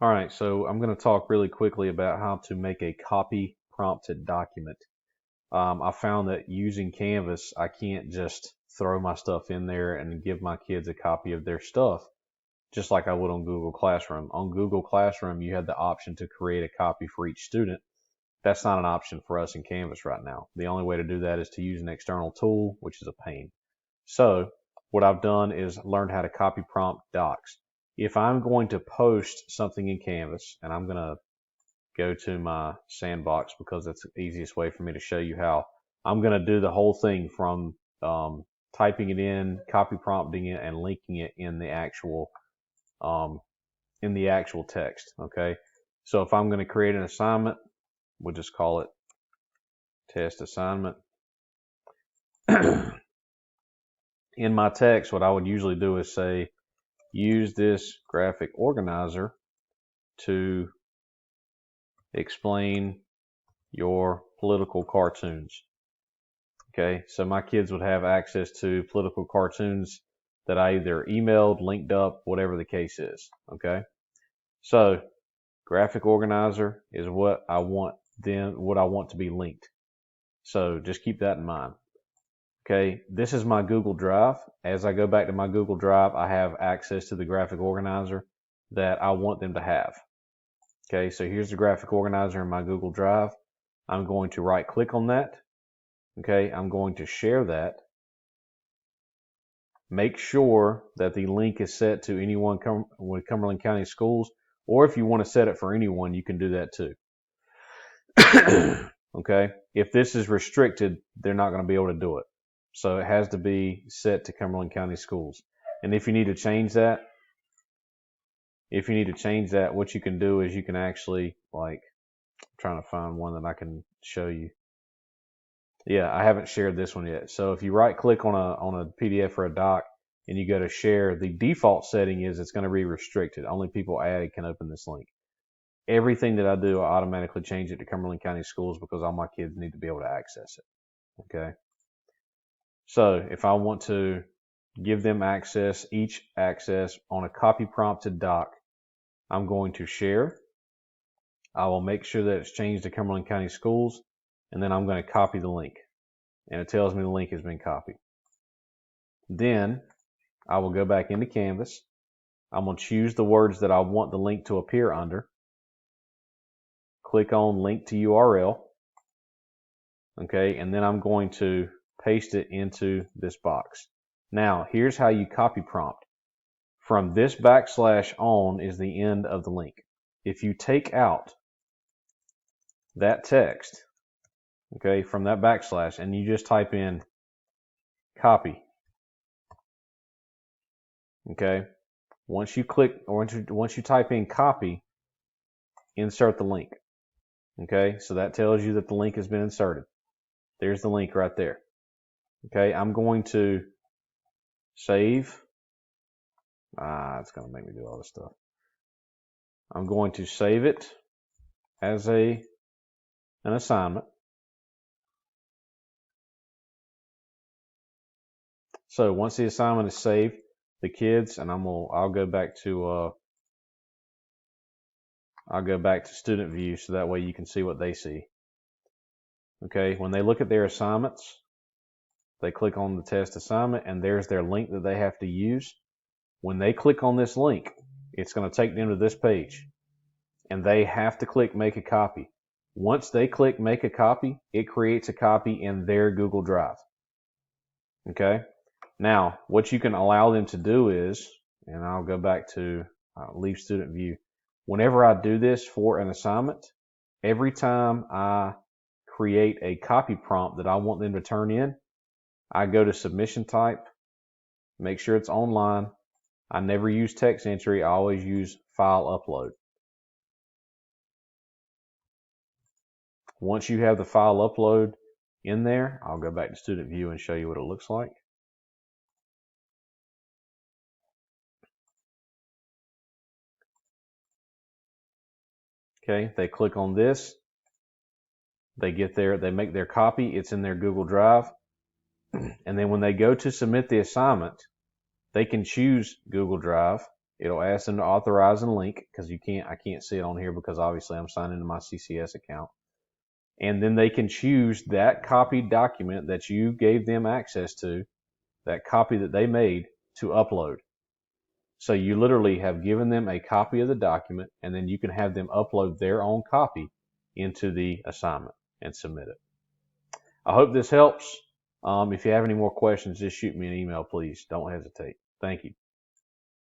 All right, so I'm going to talk really quickly about how to make a copy prompted document. I found that using Canvas, I can't just throw my stuff in there and give my kids a copy of their stuff, just like I would on Google Classroom. On Google Classroom, you had the option to create a copy for each student. That's not an option for us in Canvas right now. The only way to do that is to use an external tool, which is a pain. So what I've done is learned how to copy prompt docs. If I'm going to post something in Canvas, and I'm going to go to my sandbox because that's the easiest way for me to show you how, I'm going to do the whole thing from typing it in, copy prompting it, and linking it um, in the actual text. Okay. So if I'm going to create an assignment, we'll just call it test assignment. In my text, what I would usually do is say, use this graphic organizer to explain your political cartoons. Okay, so my kids would have access to political cartoons that I either emailed, linked up, whatever the case is. Okay, so graphic organizer is what I want to be linked. So just keep that in mind. Okay, this is my Google Drive. As I go back to my Google Drive, I have access to the graphic organizer that I want them to have. Okay, so here's the graphic organizer in my Google Drive. I'm going to right click on that. Okay, I'm going to share that. Make sure that the link is set to anyone with Cumberland County Schools, or if you want to set it for anyone, you can do that too. Okay, if this is restricted, they're not going to be able to do it. So it has to be set to Cumberland County Schools. And if you need to change that, what you can do is you can actually, like, I'm trying to find one that I can show you. Yeah, I haven't shared this one yet. So if you right click on a PDF or a doc and you go to share, the default setting is it's going to be restricted. Only people added can open this link. Everything that I do, I automatically change it to Cumberland County Schools because all my kids need to be able to access it. Okay. So if I want to give them each access on a copy prompted doc, I'm going to share. I will make sure that it's changed to Cumberland County Schools, and then I'm going to copy the link. And it tells me the link has been copied. Then I will go back into Canvas. I'm going to choose the words that I want the link to appear under. Click on link to URL. Okay, and then I'm going to paste it into this box. Now, here's how you copy prompt. From this /on is the end of the link. If you take out that text, okay, from that / and you just type in copy, okay, once you type in copy, insert the link. Okay, so that tells you that the link has been inserted. There's the link right there. Okay, I'm going to save. It's going to make me do all this stuff. I'm going to save it as an assignment. So once the assignment is saved, the kids, and I'll go back to student view so that way you can see what they see. Okay, when they look at their assignments, they click on the test assignment and there's their link that they have to use. When they click on this link, it's going to take them to this page and they have to click make a copy. Once they click make a copy, it creates a copy in their Google Drive. Okay. Now, what you can allow them to do is, and I'll go back to leave student view. Whenever I do this for an assignment, every time I create a copy prompt that I want them to turn in, I go to submission type, make sure it's online. I never use text entry. I always use file upload. Once you have the file upload in there, I'll go back to student view and show you what it looks like. Okay, they click on this. They make their copy. It's in their Google Drive. And then when they go to submit the assignment, they can choose Google Drive It'll ask them to authorize and link because I can't see it on here because obviously I'm signed into my CCS account. And then they can choose that copied document that you gave them access to, that copy that they made, to upload. So you literally have given them a copy of the document, and then you can have them upload their own copy into the assignment and submit it. I hope this helps. If you have any more questions, just shoot me an email, please. Don't hesitate. Thank you.